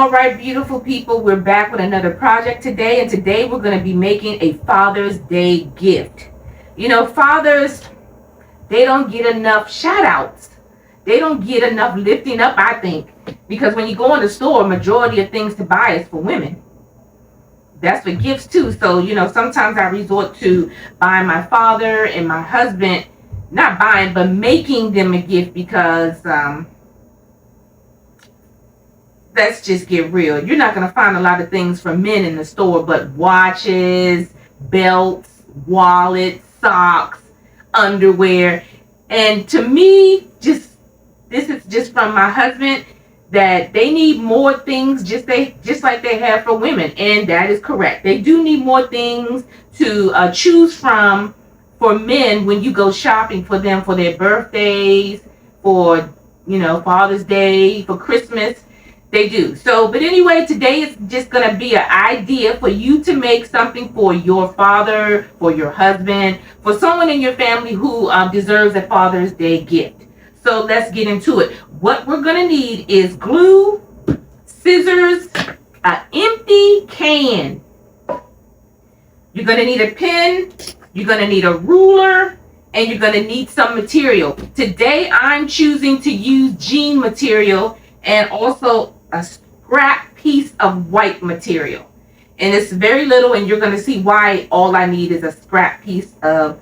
All right, beautiful people, we're back with another project today, and today we're going to be making a Father's Day gift. You know, fathers, they don't get enough shout outs. They don't get enough lifting up, I think, because when you go in the store, majority of things to buy is for women. That's for gifts too. So, you know, sometimes I resort to buying my father and my husband, not buying, but making them a gift because let's just get real. You're not going to find a lot of things for men in the store, but watches, belts, wallets, socks, underwear. And to me, this is just from my husband, that they need more things just like they have for women. And that is correct. They do need more things to choose from for men when you go shopping for them for their birthdays, for, you know, Father's Day, for Christmas. They do. So, but anyway, today is just going to be an idea for you to make something for your father, for your husband, for someone in your family who deserves a Father's Day gift. So let's get into it. What we're going to need is glue, scissors, an empty can. You're going to need a pen. You're going to need a ruler. And you're going to need some material. Today, I'm choosing to use jean material and also a scrap piece of white material. And it's very little, and you're going to see why all I need is a scrap piece of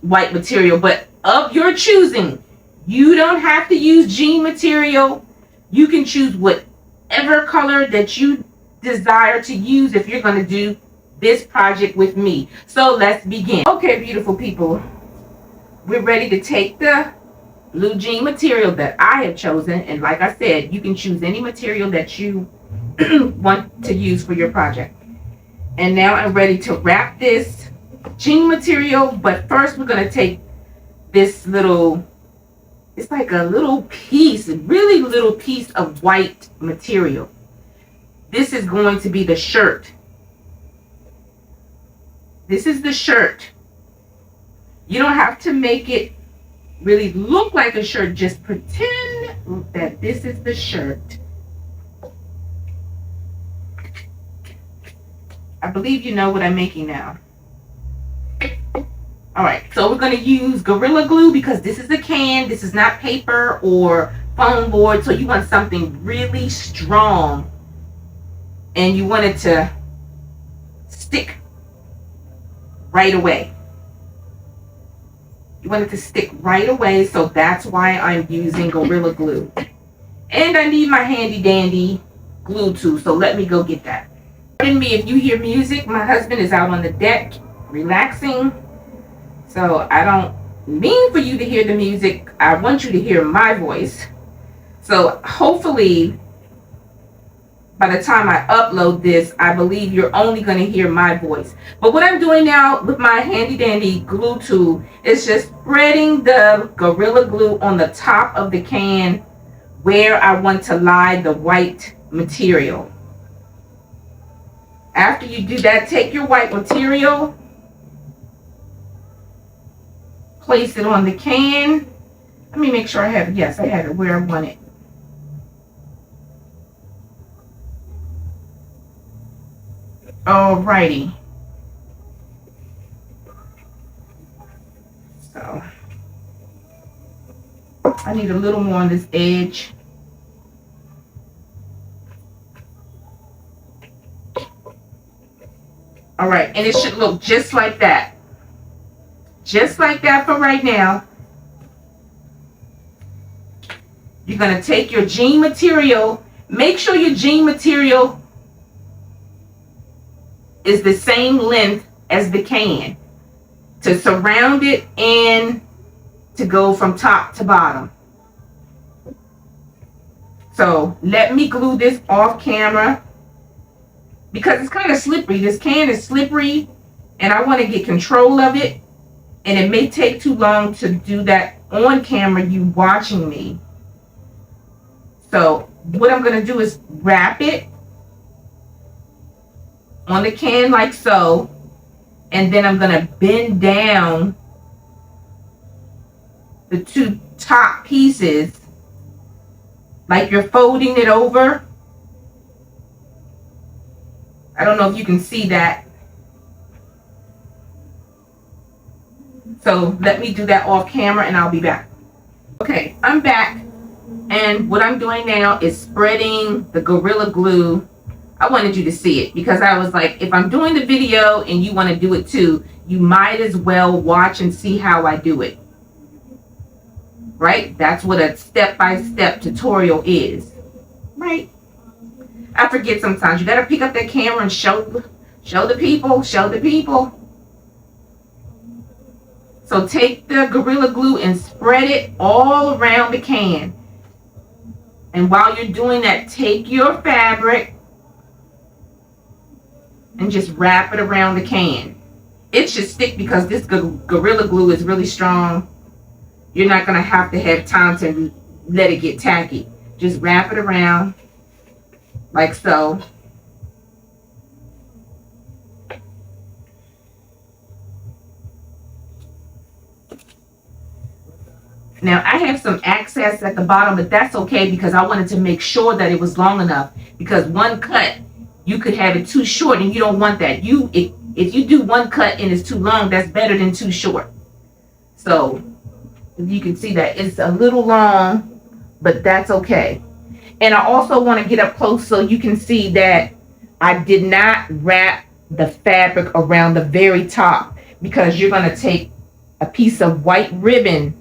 white material. But of your choosing, you don't have to use jean material. You can choose whatever color that you desire to use if you're going to do this project with me. So let's begin. Okay, beautiful people, we're ready to take the blue jean material that I have chosen, and like I said, you can choose any material that you want to use for your project. And now I'm ready to wrap this jean material, but first we're going to take this little, it's like a little piece, a really little piece of white material. This is going to be the shirt. This is the shirt. You don't have to make it really look like a shirt. Just pretend that this is the shirt. I believe you know what I'm making now. All right, so we're going to use Gorilla Glue because this is a can. This is not paper or foam board, so you want something really strong, and you want it to stick right away. You want it to stick right away, so that's why I'm using Gorilla Glue. And I need my handy dandy glue too, so let me go get that. Pardon me if you hear music. My husband is out on the deck relaxing, so I don't mean for you to hear the music. I want you to hear my voice. So hopefully by the time I upload this, I believe you're only going to hear my voice. But what I'm doing now with my handy dandy glue tool is just spreading the Gorilla Glue on the top of the can where I want to lie the white material. After you do that, take your white material, place it on the can. Let me make sure I have, yes, I have it where I want it. Alrighty. So I need a little more on this edge. All right, and it should look just like that. Just like that for right now. You're going to take your jean material. Make sure your jean material is the same length as the can to surround it and to go from top to bottom. So let me glue this off camera because it's kind of slippery. This can is slippery and I want to get control of it, and it may take too long to do that on camera, you watching me. So what I'm going to do is wrap it on the can like so, and then I'm going to bend down the two top pieces like you're folding it over. I don't know if you can see that. So let me do that off camera and I'll be back. Okay, I'm back. And what I'm doing now is spreading the Gorilla Glue. I wanted you to see it because I was like, if I'm doing the video and you want to do it too, you might as well watch and see how I do it. Right? That's what a step-by-step tutorial is. Right? I forget sometimes. You got to pick up that camera and show the people. So take the Gorilla Glue and spread it all around the can. And while you're doing that, take your fabric and just wrap it around the can. It should stick because this Gorilla Glue is really strong. You're not going to have time to let it get tacky. Just wrap it around like so. Now I have some excess at the bottom, but that's okay because I wanted to make sure that it was long enough, because one cut you could have it too short and you don't want that. If you do one cut and it's too long, that's better than too short. So you can see that it's a little long, but that's okay. And I also want to get up close so you can see that I did not wrap the fabric around the very top, because you're going to take a piece of white ribbon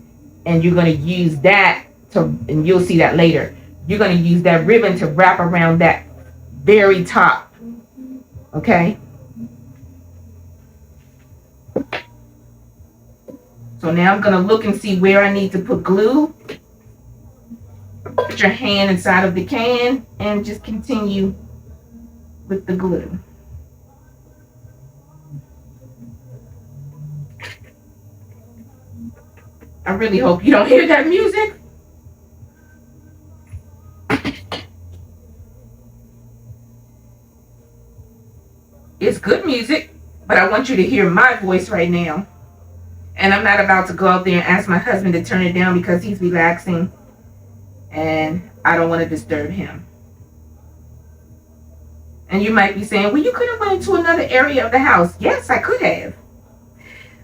and you're going to use that to, and you'll see that later, you're going to use that ribbon to wrap around that very top. Okay? So now I'm going to look and see where I need to put glue. Put your hand inside of the can and just continue with the glue. I really hope you don't hear that music. It's good music, but I want you to hear my voice right now. And I'm not about to go out there and ask my husband to turn it down because he's relaxing and I don't want to disturb him. And you might be saying, well, you could have went to another area of the house. Yes, I could have.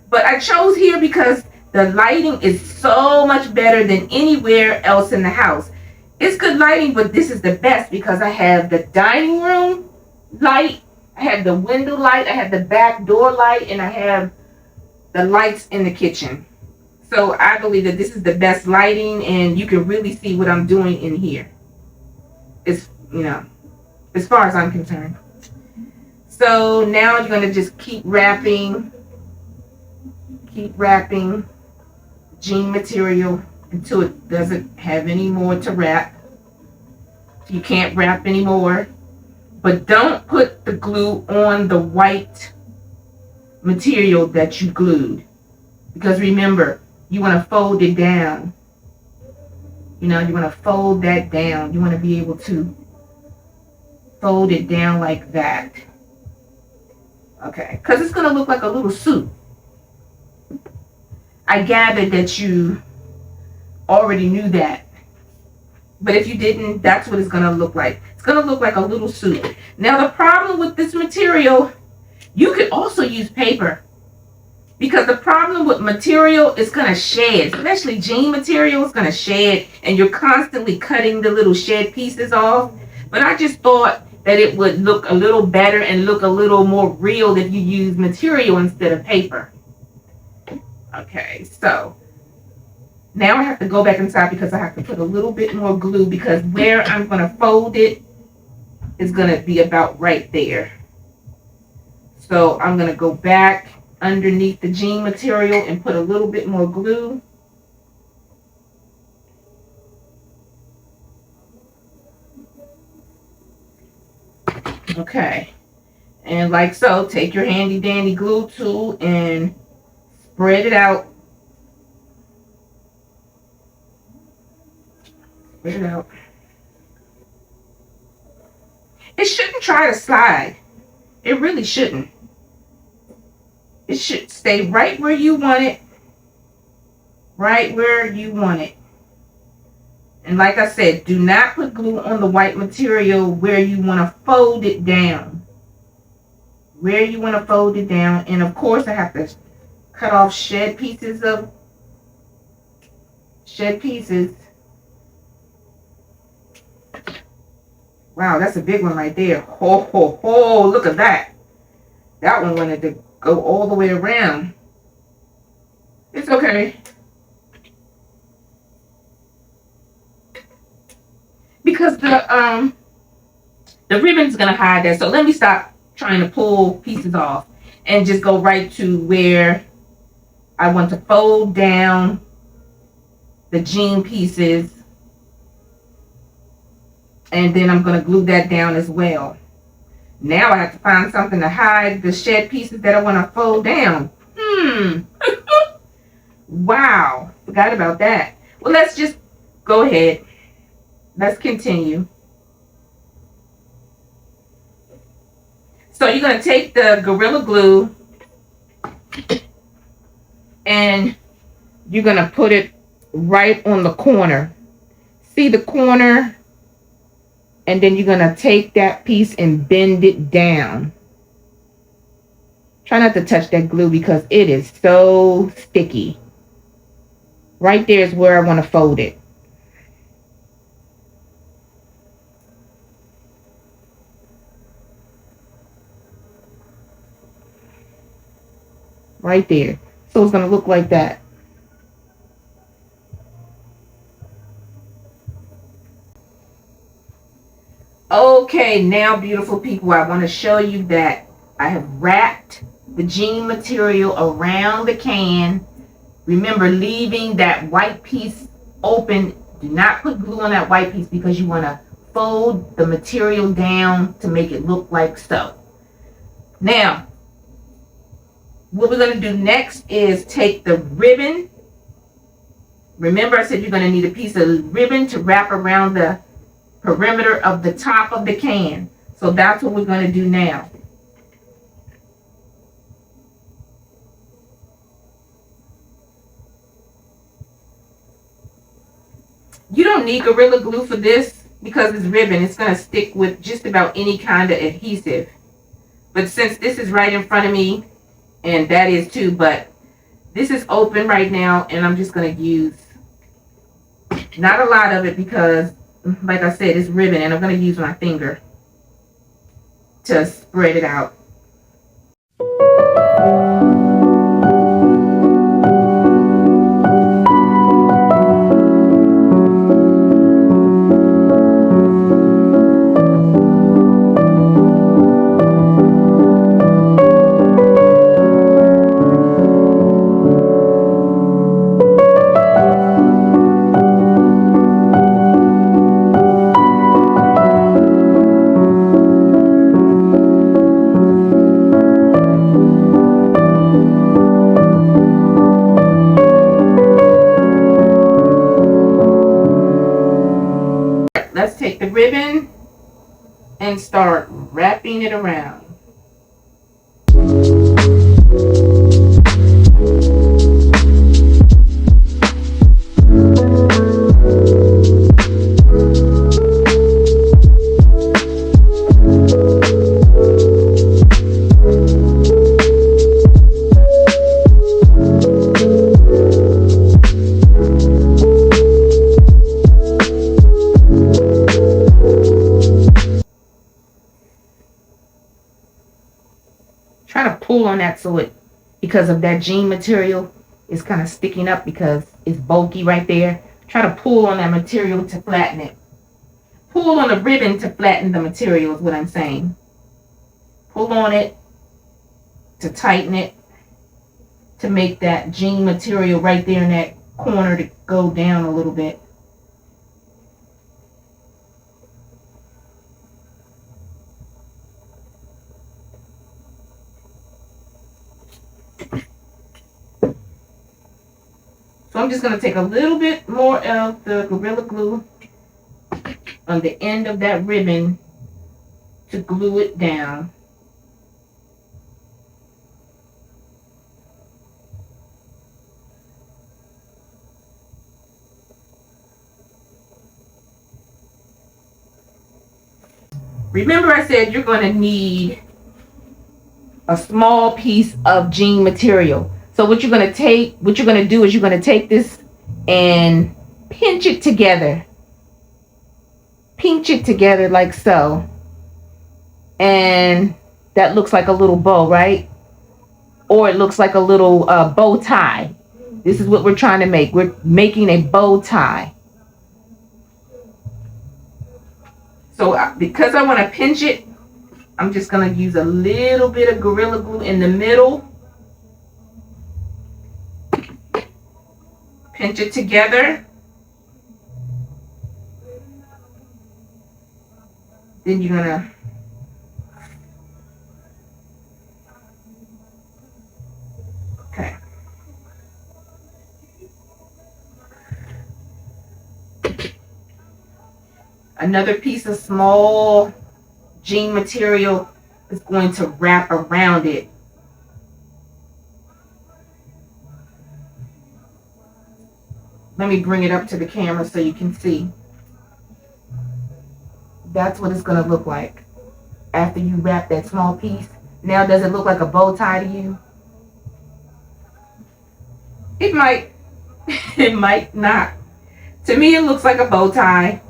But I chose here because the lighting is so much better than anywhere else in the house. It's good lighting, but this is the best because I have the dining room light, I have the window light, I have the back door light, and I have the lights in the kitchen. So I believe that this is the best lighting, and you can really see what I'm doing in here. It's, as far as I'm concerned. So now you're going to just keep wrapping jean material until it doesn't have any more to wrap. You can't wrap anymore. But don't put the glue on the white material that you glued. Because remember, you want to fold it down. You want to fold that down. You want to be able to fold it down like that. Okay, because it's going to look like a little suit. I gathered that you already knew that. But if you didn't, that's what it's going to look like. It's going to look like a little suit. Now, the problem with this material, you could also use paper. Because the problem with material is going to shed. Especially jean material is going to shed. And you're constantly cutting the little shed pieces off. But I just thought that it would look a little better and look a little more real if you use material instead of paper. Okay, so now I have to go back inside because I have to put a little bit more glue, because where I'm going to fold it is going to be about right there. So I'm going to go back underneath the jean material and put a little bit more glue. Okay, and like so, take your handy dandy glue tool and spread it out. Spread it out. It shouldn't try to slide. It really shouldn't. It should stay right where you want it. Right where you want it. And like I said, do not put glue on the white material where you want to fold it down. Where you want to fold it down. And of course, I have to cut off shed pieces. Wow, that's a big one right there. Ho, ho, ho. Look at that. That one wanted to go all the way around. It's okay. Because the ribbon's going to hide that. So let me stop trying to pull pieces off and just go right to where I want to fold down the jean pieces. And then I'm going to glue that down as well. Now I have to find something to hide the shed pieces that I want to fold down. Wow. Forgot about that. Well, let's just go ahead. Let's continue. So you're going to take the Gorilla Glue and you're going to put it right on the corner. See the corner? And then you're going to take that piece and bend it down. Try not to touch that glue because it is so sticky. Right there is where I want to fold it. Right there. So it's going to look like that. Okay, now beautiful people, I want to show you that I have wrapped the jean material around the can. Remember, leaving that white piece open. Do not put glue on that white piece because you want to fold the material down to make it look like so. Now, what we're going to do next is take the ribbon. Remember, I said you're going to need a piece of ribbon to wrap around the perimeter of the top of the can. So that's what we're going to do now. You don't need Gorilla Glue for this because it's ribbon. It's going to stick with just about any kind of adhesive. But since this is right in front of me, and that is too, but this is open right now, and I'm just going to use not a lot of it because, like I said, it's ribbon, and I'm going to use my finger to spread it out. Let's take the ribbon and start wrapping it around. Try to pull on that so it, because of that jean material, it's kind of sticking up because it's bulky right there. Try to pull on that material to flatten it. Pull on the ribbon to flatten the material is what I'm saying. Pull on it to tighten it, to make that jean material right there in that corner to go down a little bit. So I'm just going to take a little bit more of the Gorilla Glue on the end of that ribbon to glue it down. Remember I said you're going to need a small piece of jean material. So what you're going to do is you're going to take this and pinch it together. Pinch it together like so. And that looks like a little bow, right? Or it looks like a little bow tie. This is what we're trying to make. We're making a bow tie. So because I want to pinch it, I'm just going to use a little bit of Gorilla Glue in the middle. Pinch it together. Then you're going to okay. Another piece of small jean material is going to wrap around it. Let me bring it up to the camera so you can see. That's what it's going to look like after you wrap that small piece. Now, does it look like a bow tie to you? It might. It might not. To me, it looks like a bow tie.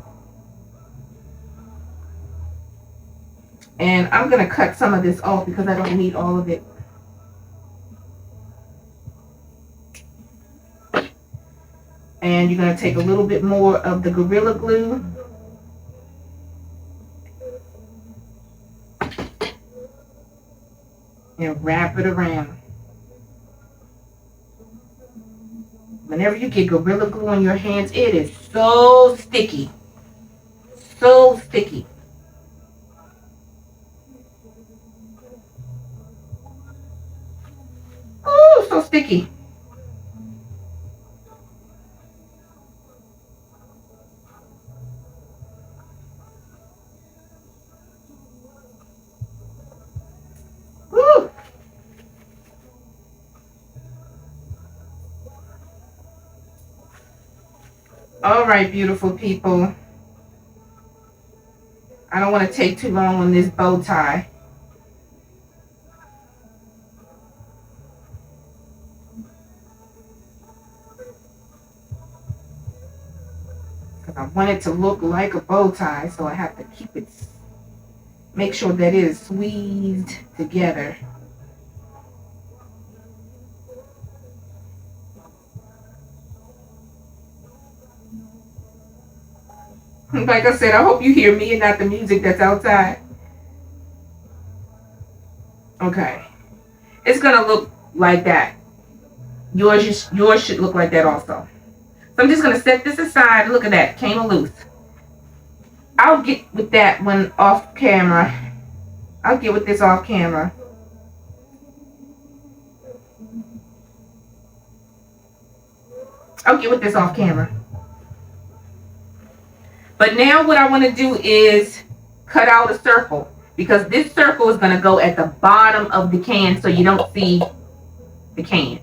And I'm going to cut some of this off because I don't need all of it. And you're going to take a little bit more of the Gorilla Glue. And wrap it around. Whenever you get Gorilla Glue on your hands, it is so sticky. So sticky. Oh, so sticky. Woo. All right, beautiful people. I don't want to take too long on this bow tie. I want it to look like a bow tie, so I have to keep it, make sure that it is squeezed together. Like I said, I hope you hear me and not the music that's outside. Okay. It's going to look like that. Yours should look like that also. So I'm just going to set this aside. Look at that. Came loose. I'll get with that one off camera. I'll get with this off camera. I'll get with this off camera. But now what I want to do is cut out a circle. Because this circle is going to go at the bottom of the can so you don't see the can.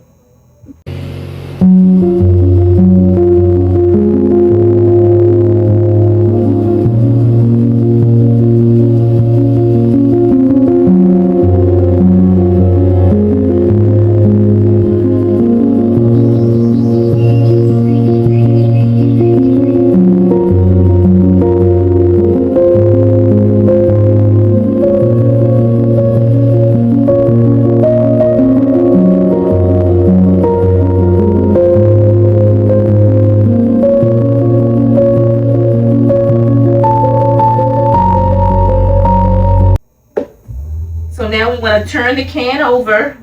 Now we want to turn the can over.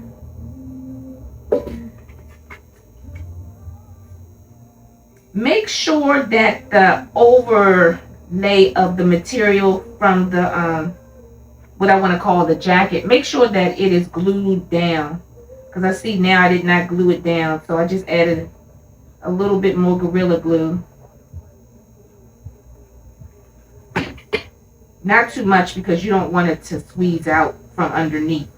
Make sure that the overlay of the material from the what I want to call the jacket, make sure that it is glued down, because I see now I did not glue it down, so I just added a little bit more Gorilla Glue. Not too much because you don't want it to squeeze out from underneath.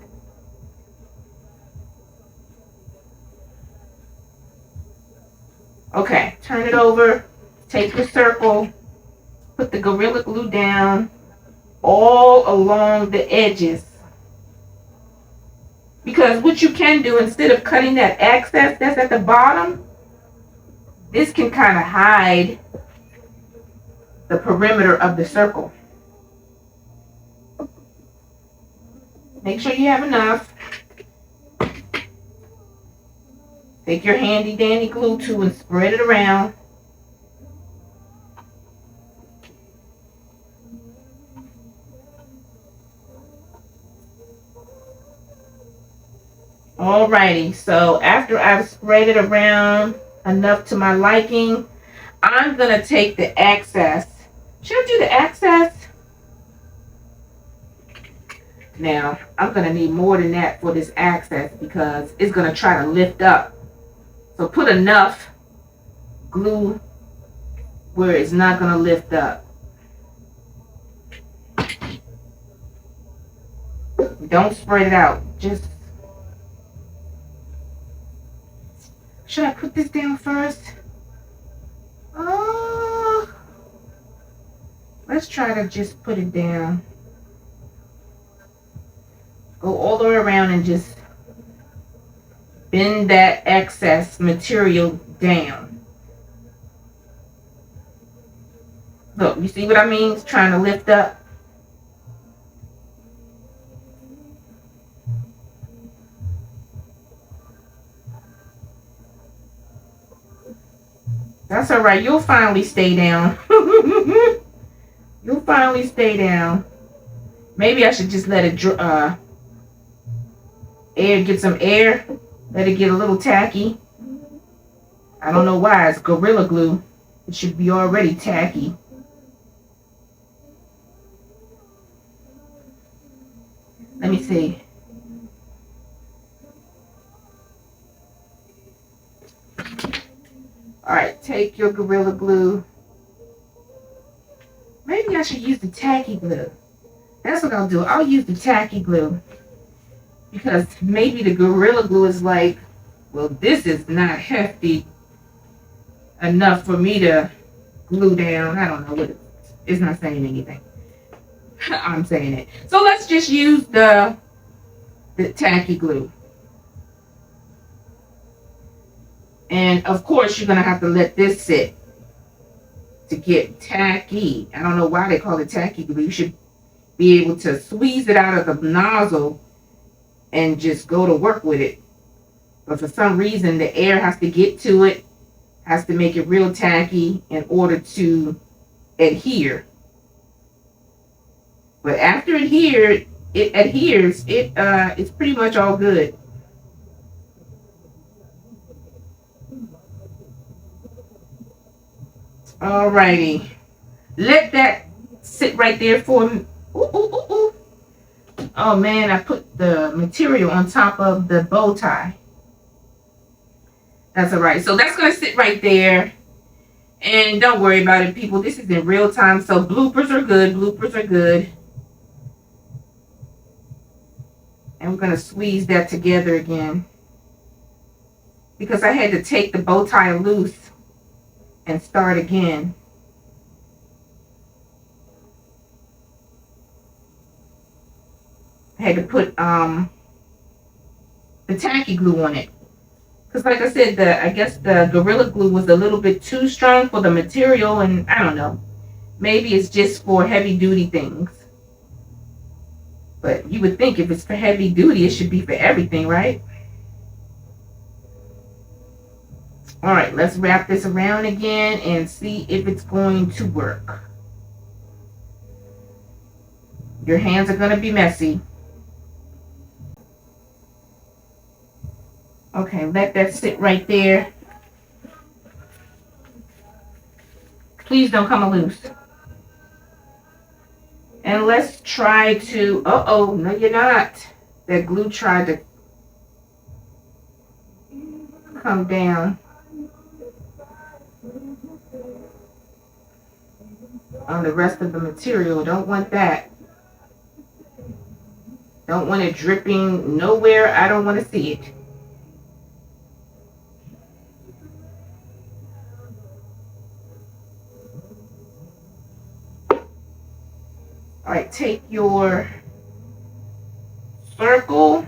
Okay, turn it over, take the circle, put the Gorilla Glue down, all along the edges. Because what you can do, instead of cutting that excess that's at the bottom, this can kind of hide the perimeter of the circle. Make sure you have enough. Take your handy dandy glue too and spread it around. Alrighty, so after I've spread it around enough to my liking, I'm gonna take the excess. Should I do the excess? Now, I'm gonna need more than that for this excess because it's gonna try to lift up. So put enough glue where it's not gonna lift up. Don't spread it out. Just, should I put this down first? Oh, let's try to just put it down. Go all the way around and just bend that excess material down. Look, you see what I mean? It's trying to lift up. That's all right. You'll finally stay down. You'll finally stay down. Maybe I should just let it get some air. Let it get a little tacky. I don't know why. It's Gorilla Glue. It should be already tacky. Let me see. Alright, take your Gorilla Glue. Maybe I should use the tacky glue. That's what I'll do. I'll use the tacky glue. Because maybe the Gorilla Glue is like, well, this is not hefty enough for me to glue down. I don't know what it's not saying anything. I'm saying it. So let's just use the tacky glue. And of course, you're going to have to let this sit to get tacky. I don't know why they call it tacky glue. You should be able to squeeze it out of the nozzle and just go to work with it. But for some reason, the air has to get to it, has to make it real tacky in order to adhere. But after it adheres, it's pretty much all good. Alrighty, let that sit right there for me. Ooh. Oh man, I put the material on top of the bow tie. That's alright. So that's gonna sit right there. And don't worry about it, people. This is in real time, so bloopers are good. Bloopers are good. And we're gonna squeeze that together again because I had to take the bow tie loose and start again. I had to put the tacky glue on it because, like I said, I guess the Gorilla Glue was a little bit too strong for the material, and I don't know. Maybe it's just for heavy duty things. But you would think if it's for heavy duty, it should be for everything, right? All right, let's wrap this around again and see if it's going to work. Your hands are going to be messy. Okay, let that sit right there. Please don't come loose. And let's try to, uh-oh, no you're not. That glue tried to come down on the rest of the material. Don't want that. Don't want it dripping nowhere. I don't want to see it. All right, take your circle.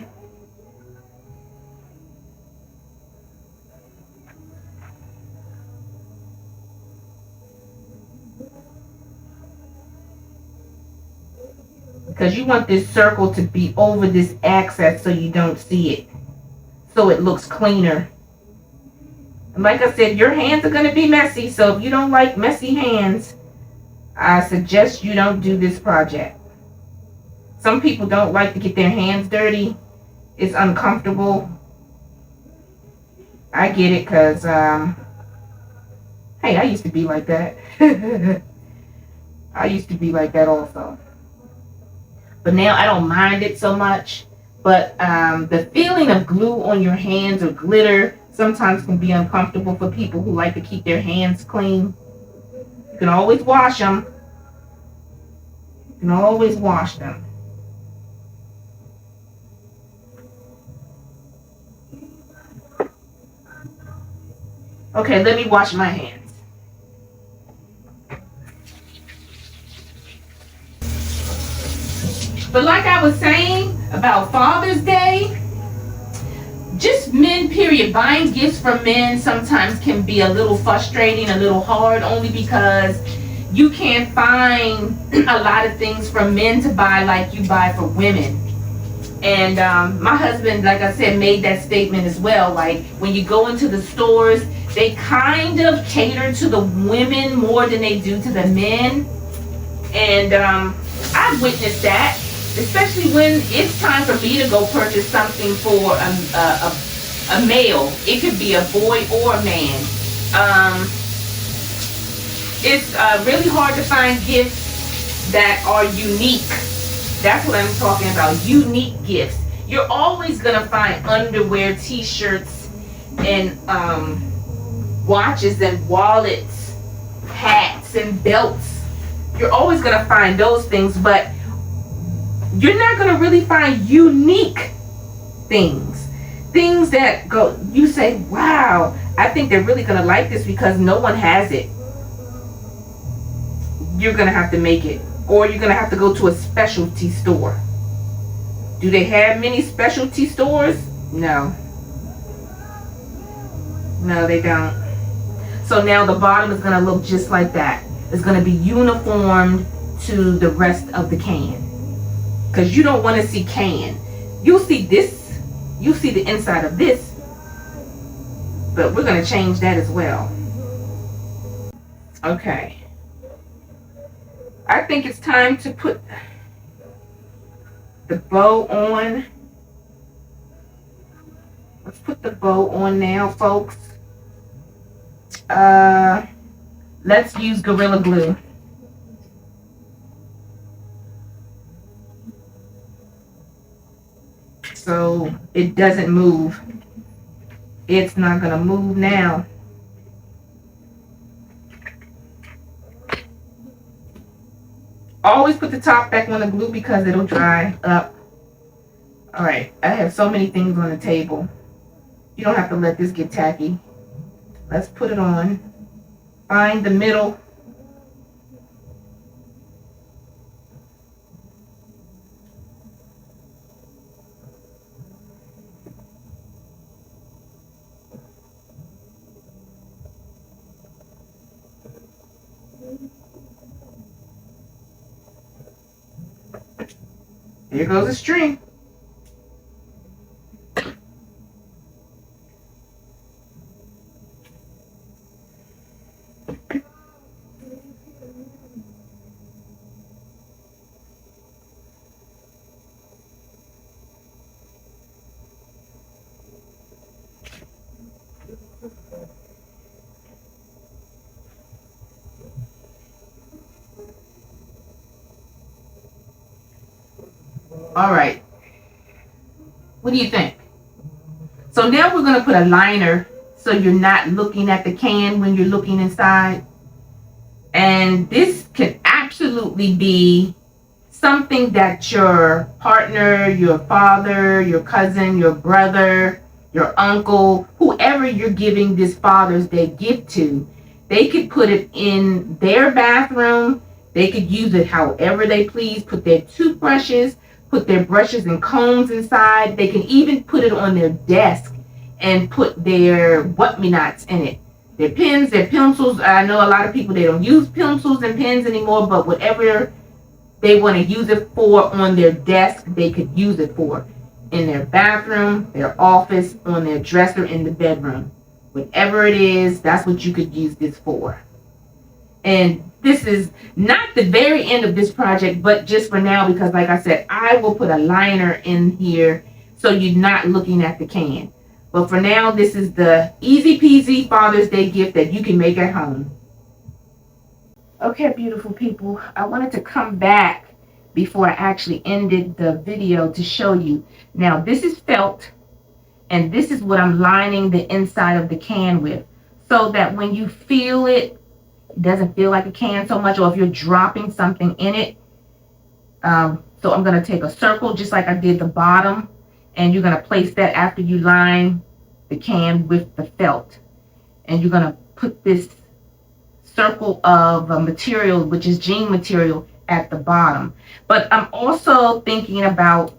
Because you want this circle to be over this access so you don't see it. So it looks cleaner. And like I said, your hands are going to be messy. So if you don't like messy hands, I suggest you don't do this project. Some people don't like to get their hands dirty. It's uncomfortable. I get it because, hey, I used to be like that. I used to be like that also. But now I don't mind it so much. But the feeling of glue on your hands or glitter sometimes can be uncomfortable for people who like to keep their hands clean. You can always wash them. You can always wash them. Okay, let me wash my hands. But like I was saying about Father's Day, just men, period, buying gifts from men sometimes can be a little frustrating, a little hard, only because you can't find a lot of things from men to buy like you buy for women. And my husband, like I said, made that statement as well. Like when you go into the stores, they kind of cater to the women more than they do to the men. And I've witnessed that, especially when it's time for me to go purchase something for a male. It could be a boy or a man. It's really hard to find gifts that are unique. That's what I'm talking about, unique gifts. You're always going to find underwear, t-shirts, and watches and wallets, hats and belts. You're always going to find those things, but you're not going to really find unique things. Things that go, you say, wow, I think they're really going to like this because no one has it. You're going to have to make it. Or you're going to have to go to a specialty store. Do they have many specialty stores? No. No, they don't. So now the bottom is going to look just like that. It's going to be uniformed to the rest of the can. Because you don't want to see can. You'll see this. You'll see the inside of this. But we're going to change that as well. Okay. I think it's time to put the bow on. Let's put the bow on now, folks. Let's use Gorilla Glue. So it doesn't move. It's not going to move now. Always put the top back on the glue because it'll dry up. All right, I have so many things on the table. You don't have to let this get tacky. Let's put it on. Find the middle. Here goes the string. All right. What do you think? So now we're going to put a liner so you're not looking at the can when you're looking inside. And this can absolutely be something that your partner, your father, your cousin, your brother, your uncle, whoever you're giving this Father's Day gift to, they could put it in their bathroom They could use it however they please. Put their toothbrushes, put their brushes and combs inside. They can even put it on their desk and put their what-me-nots in it. Their pens, their pencils. I know a lot of people, they don't use pencils and pens anymore, but whatever they want to use it for on their desk, they could use it for. In their bathroom, their office, on their dresser, in the bedroom. Whatever it is, that's what you could use this for. And this is not the very end of this project, but just for now, because like I said, I will put a liner in here so you're not looking at the can. But for now, this is the easy peasy Father's Day gift that you can make at home. Okay, beautiful people, I wanted to come back before I actually ended the video to show you. Now, this is felt, and this is what I'm lining the inside of the can with, so that when you feel it, it doesn't feel like a can so much, or if you're dropping something in it. So I'm going to take a circle just like I did the bottom, and you're going to place that after you line the can with the felt. And you're going to put this circle of material, which is jean material, at the bottom. But I'm also thinking about,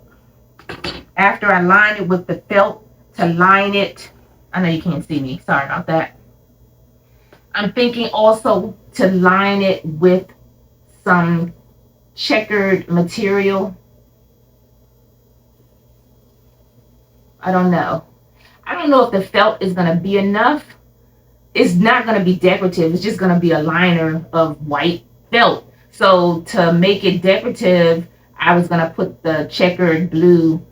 after I line it with the felt, to line it, I know you can't see me, sorry about that. I'm thinking also to line it with some checkered material. I don't know. I don't know if the felt is going to be enough. It's not going to be decorative. It's just going to be a liner of white felt. So to make it decorative, I was going to put the checkered blue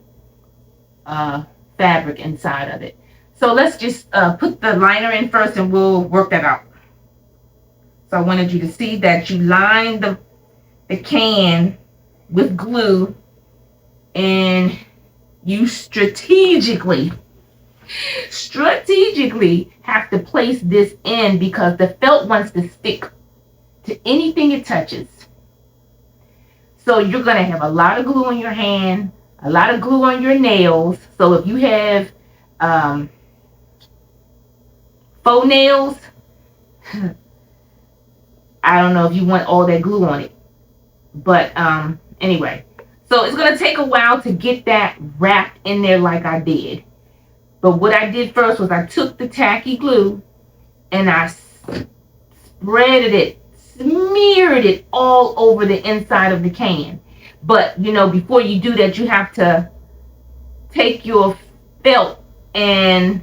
fabric inside of it. So let's just put the liner in first and we'll work that out. So I wanted you to see that you line the can with glue, and you strategically have to place this in, because the felt wants to stick to anything it touches. So you're going to have a lot of glue on your hand, a lot of glue on your nails. So if you have faux nails, I don't know if you want all that glue on it. But anyway, so it's going to take a while to get that wrapped in there like I did. But what I did first was I took the tacky glue and I spreaded it, smeared it all over the inside of the can. But, you know, before you do that, you have to take your felt and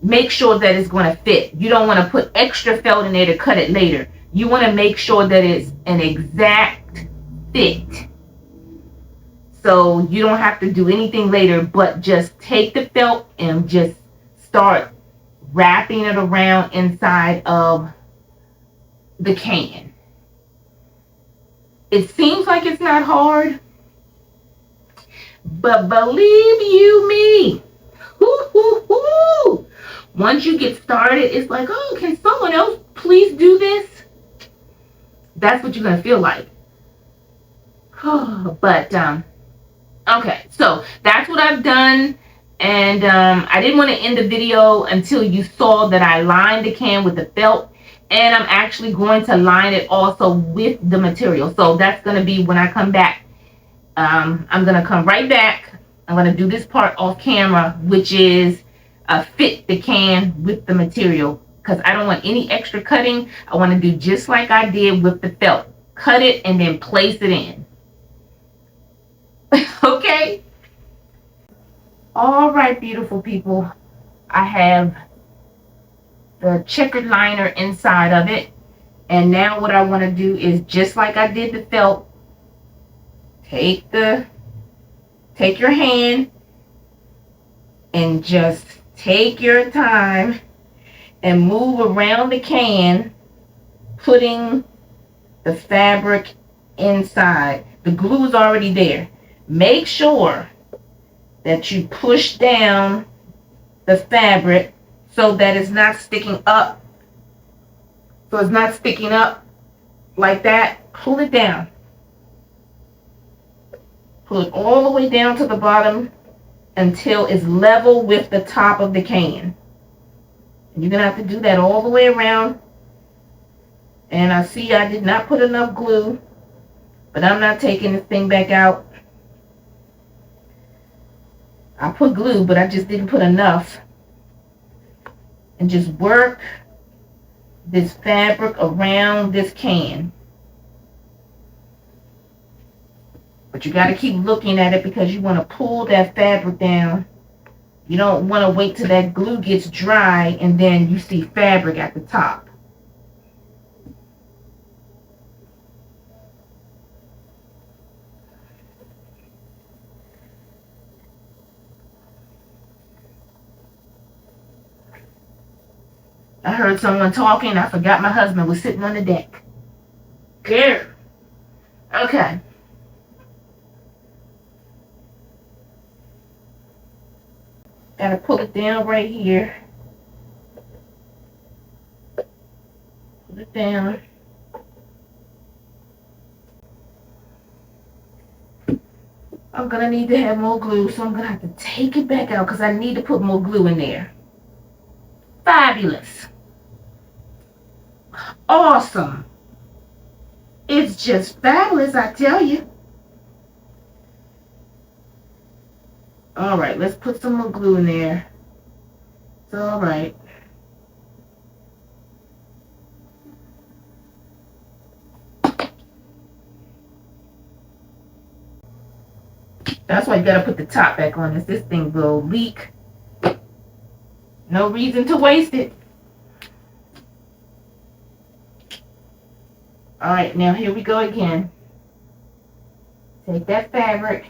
make sure that it's going to fit. You don't want to put extra felt in there to cut it later. You want to make sure that it's an exact fit. So you don't have to do anything later, but just take the felt and just start wrapping it around inside of the can. It seems like it's not hard, but believe you me, once you get started, it's like, oh, can someone else please do this? That's what you're going to feel like. But, okay, so that's what I've done. And I didn't want to end the video until you saw that I lined the can with the felt. And I'm actually going to line it also with the material. So that's going to be when I come back. I'm going to come right back. I'm going to do this part off camera, which is fit the can with the material. Because I don't want any extra cutting. I want to do just like I did with the felt. Cut it and then place it in. Okay? All right, beautiful people. I have the checkered liner inside of it. And now what I want to do is, just like I did the felt, take your hand and just take your time and move around the can, putting the fabric inside. The glue is already there. Make sure that you push down the fabric so that it's not sticking up. So it's not sticking up like that. Pull it down. Pull it all the way down to the bottom until it's level with the top of the can. And you're going to have to do that all the way around And I see I did not put enough glue, but I'm not taking this thing back out. I put glue, but I just didn't put enough. And just work this fabric around this can. But you got to keep looking at it because you want to pull that fabric down. You don't want to wait till that glue gets dry and then you see fabric at the top. I heard someone talking. I forgot my husband was sitting on the deck. Good. Okay. Gotta pull it down right here. Pull it down. I'm gonna need to have more glue, so I'm gonna have to take it back out because I need to put more glue in there. Fabulous. Awesome. It's just fabulous, I tell you. Alright, let's put some more glue in there. It's alright. That's why you gotta put the top back on this. This thing will leak. No reason to waste it. Alright, now here we go again. Take that fabric.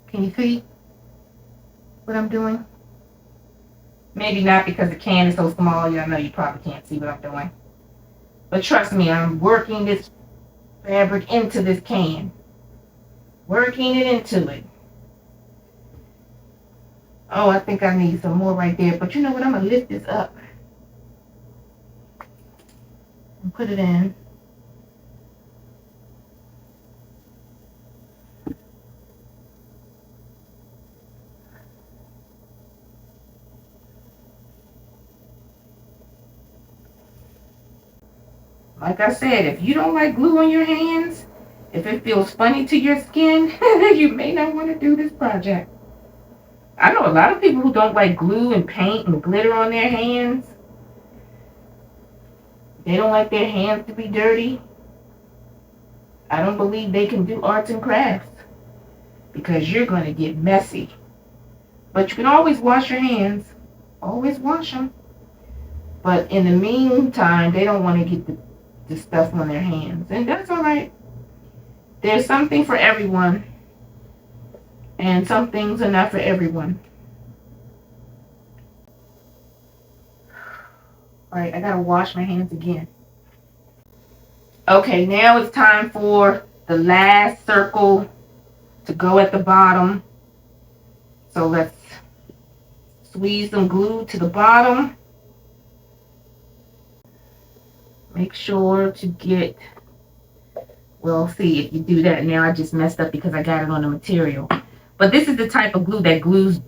Can you see what I'm doing? Maybe not because the can is so small. I know you probably can't see what I'm doing. But trust me, I'm working this fabric into this can. Working it into it. Oh, I think I need some more right there. But you know what? I'm going to lift this up. And put it in. Like I said, if you don't like glue on your hands, if it feels funny to your skin, you may not want to do this project. I know a lot of people who don't like glue and paint and glitter on their hands. They don't like their hands to be dirty. I don't believe they can do arts and crafts because you're going to get messy. But you can always wash your hands. Always wash them. But in the meantime, they don't want to get the stuff on their hands. And that's all right. There's something for everyone. And some things are not for everyone. Alright, I gotta wash my hands again. Okay, now it's time for the last circle to go at the bottom. So let's squeeze some glue to the bottom. Make sure to get, well, see if you do that. Now I just messed up because I got it on the material. But this is the type of glue that glues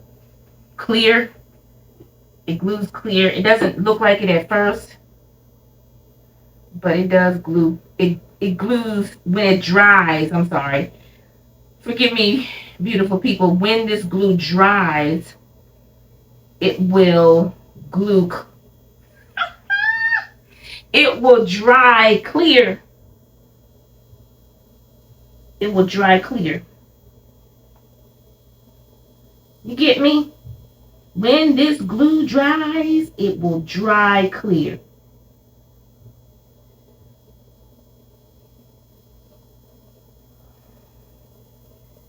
clear. It glues clear. It doesn't look like it at first, but it does glue. It glues when it dries. I'm sorry. Forgive me, beautiful people. When this glue dries, it will glue. It will dry clear. It will dry clear. You get me? When this glue dries, it will dry clear.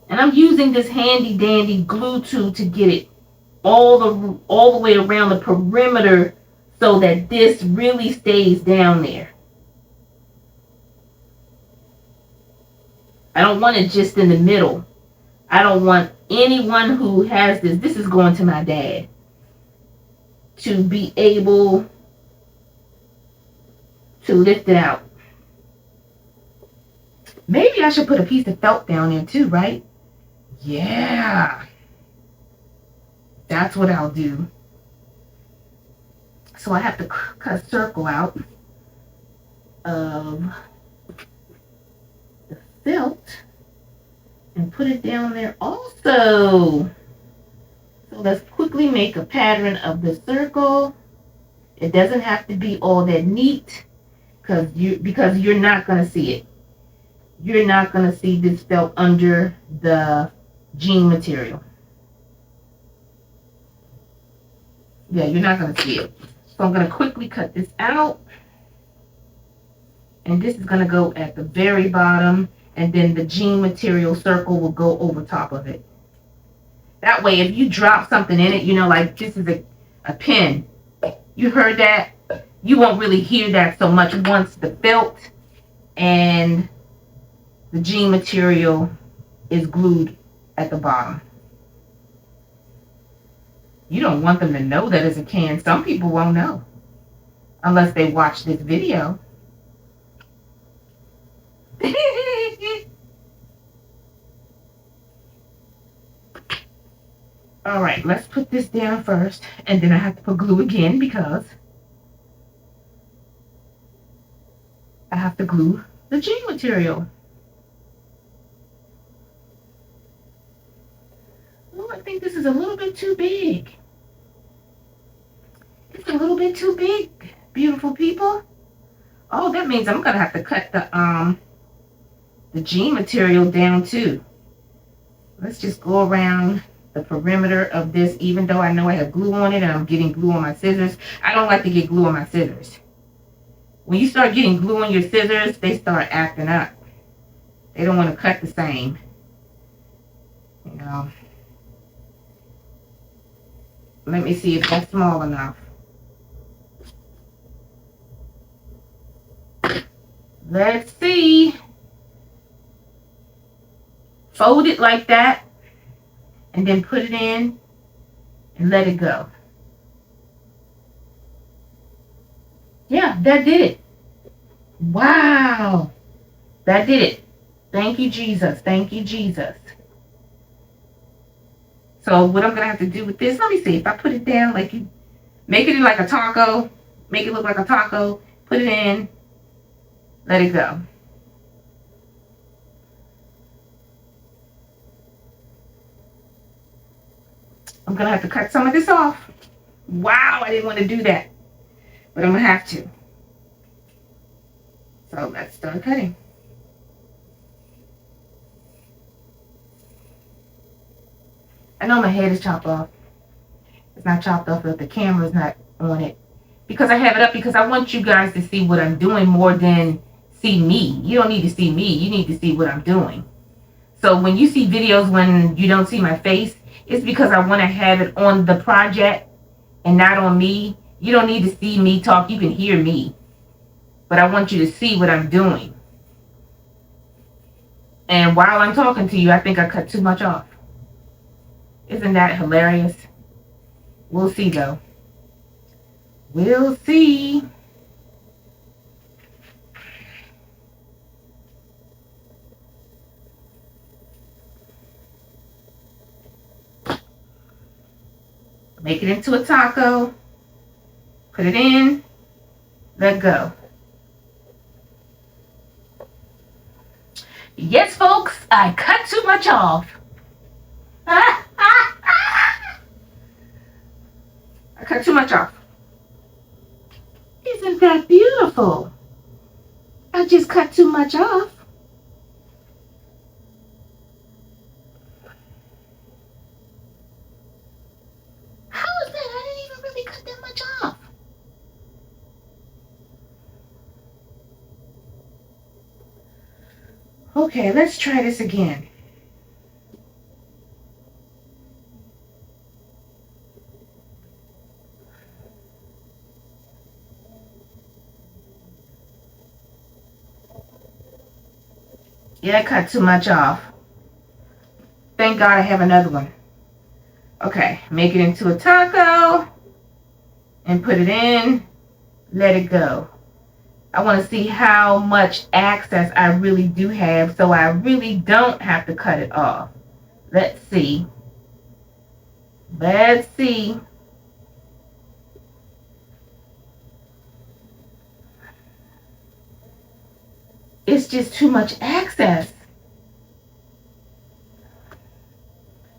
And I'm using this handy dandy glue tool to get it all the way around the perimeter so that this really stays down there. I don't want it just in the middle. I don't want anyone who has this is going to my dad, to be able to lift it out. Maybe I should put a piece of felt down there too, right? Yeah. That's what I'll do. So I have to cut a circle out. of the felt and put it down there also. So let's quickly make a pattern of the circle. It doesn't have to be all that neat because you're not going to see it. You're not going to see this felt under the jean material. Yeah, you're not going to see it. So I'm going to quickly cut this out. And this is going to go at the very bottom. And then the jean material circle will go over top of it. That way, if you drop something in it, you know, like this is a pin. You heard that? You won't really hear that so much once the felt and the jean material is glued at the bottom. You don't want them to know that it's a can. Some people won't know unless they watch this video. All right, let's put this down first, and then I have to put glue again because I have to glue the jean material. Oh, I think this is a little bit too big. It's a little bit too big, beautiful people. Oh, that means I'm gonna have to cut the jean material down too. Let's just go around the perimeter of this, even though I know I have glue on it and I'm getting glue on my scissors. I don't like to get glue on my scissors. When you start getting glue on your scissors, they start acting up. They don't want to cut the same. You know. Let me see if that's small enough. Let's see. Fold it like that. And then put it in and let it go. Yeah, that did it. Wow. That did it. Thank you, Jesus. Thank you, Jesus. So what I'm going to have to do with this, let me see. If I put it down like you, make it like a taco. Make it look like a taco. Put it in. Let it go. I'm going to have to cut some of this off. Wow, I didn't want to do that. But I'm going to have to. So let's start cutting. I know my head is chopped off. It's not chopped off, but the camera's not on it. Because I have it up because I want you guys to see what I'm doing more than see me. You don't need to see me. You need to see what I'm doing. So when you see videos when you don't see my face, it's because I want to have it on the project and not on me. You don't need to see me talk. You can hear me. But I want you to see what I'm doing. And while I'm talking to you, I think I cut too much off. Isn't that hilarious? We'll see, though. We'll see. Make it into a taco. Put it in. Let go. Yes, folks, I cut too much off. I cut too much off. Isn't that beautiful? I just cut too much off. How is that? I didn't even really cut that much off. Okay, let's try this again. Yeah, I cut too much off. Thank God I have another one. Okay, make it into a taco and put it in. Let it go. I want to see how much access I really do have so I really don't have to cut it off. Let's see. Let's see. It's just too much access.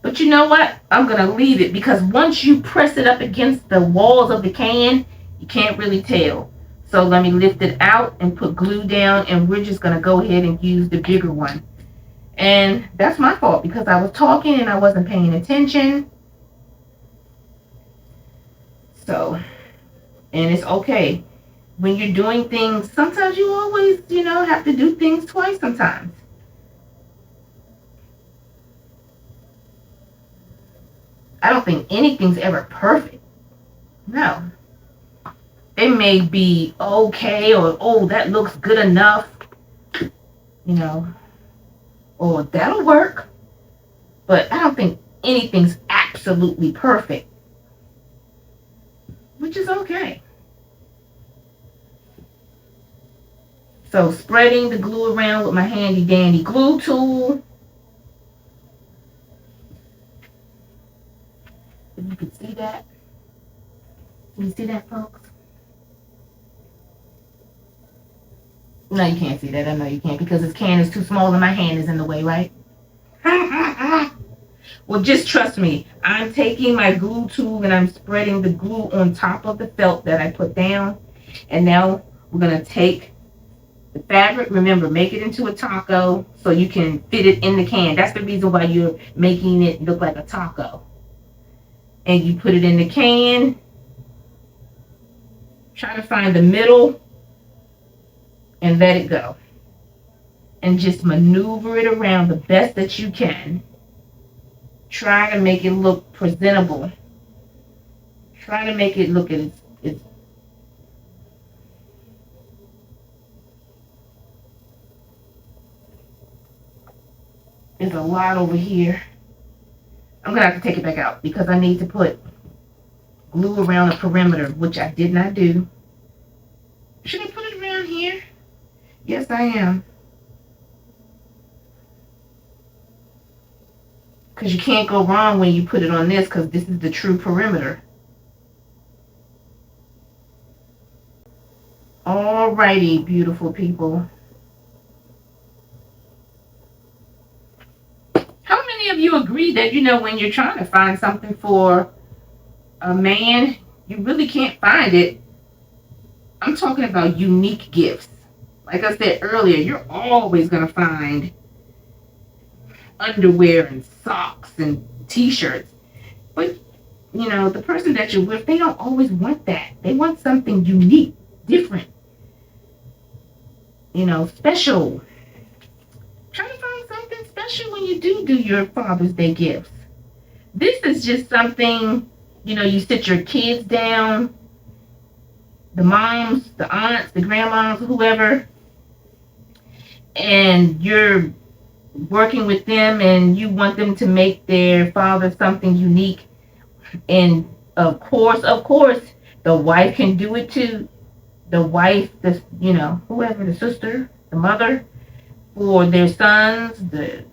But you know what? I'm going to leave it because once you press it up against the walls of the can, you can't really tell. So let me lift it out and put glue down, and we're just going to go ahead and use the bigger one. And that's my fault because I was talking and I wasn't paying attention. So, and it's okay. When you're doing things, sometimes you always, have to do things twice sometimes. I don't think anything's ever perfect. No. It may be okay, or, oh, that looks good enough, or that'll work. But I don't think anything's absolutely perfect, which is okay. So spreading the glue around with my handy dandy glue tool. If you can see that. Can you see that, folks? No, you can't see that. I know you can't because this can is too small and my hand is in the way, right? Well, just trust me. I'm taking my glue tool and I'm spreading the glue on top of the felt that I put down. And now we're going to take the fabric. Remember, make it into a taco so you can fit it in the can. That's the reason why you're making it look like a taco. And you put it in the can. Try to find the middle and let it go. And just maneuver it around the best that you can. Try to make it look presentable. Try to make it look at its There's a lot over here. I'm going to have to take it back out because I need to put glue around the perimeter, which I did not do. Should I put it around here? Yes, I am. Because you can't go wrong when you put it on this because this is the true perimeter. Alrighty, beautiful people. How many of you agree that, when you're trying to find something for a man, you really can't find it? I'm talking about unique gifts. Like I said earlier, you're always going to find underwear and socks and t-shirts. But, the person that you're with, they don't always want that. They want something unique, different, special. Try to find something special when you do your Father's Day gifts. This is just something, you sit your kids down, the moms, the aunts, the grandmas, whoever, and you're working with them and you want them to make their father something unique. And of course, the wife can do it too. The wife, whoever, the sister, the mother, for their sons, the,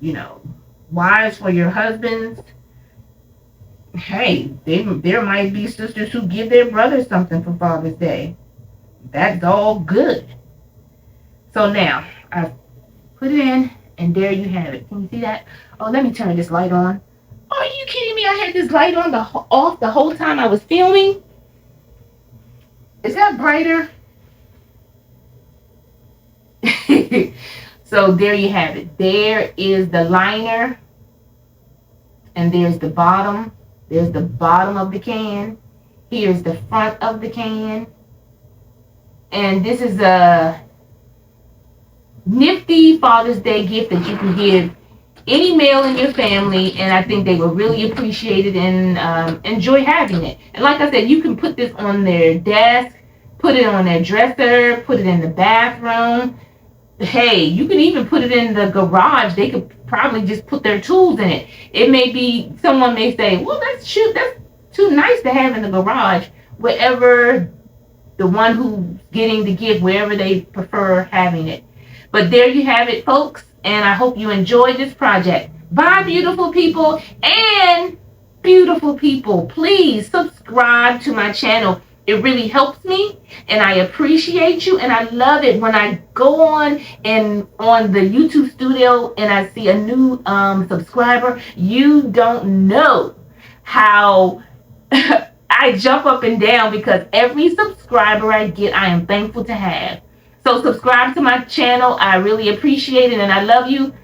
wives for your husbands. Hey, there might be sisters who give their brothers something for Father's Day. That's all good. So now, I've put it in, and there you have it. Can you see that? Oh, let me turn this light on. Are you kidding me? I had this light on off the whole time I was filming. Is that brighter? So there you have it. There is the liner. And there's the bottom. There's the bottom of the can. Here's the front of the can. And this is a nifty Father's Day gift that you can give any male in your family, and I think they will really appreciate it and enjoy having it. And like I said, you can put this on their desk, put it on their dresser, put it in the bathroom. Hey, you can even put it in the garage. They could probably just put their tools in it. It may be, someone may say, well, that's too nice to have in the garage. Wherever the one who's getting the gift, wherever they prefer having it. But there you have it, folks. And I hope you enjoyed this project. Bye, beautiful people. And beautiful people, please subscribe to my channel. It really helps me, and I appreciate you, and I love it when I go on the YouTube studio and I see a new subscriber. You don't know how I jump up and down, because every subscriber I get, I am thankful to have. So subscribe to my channel. I really appreciate it, and I love you.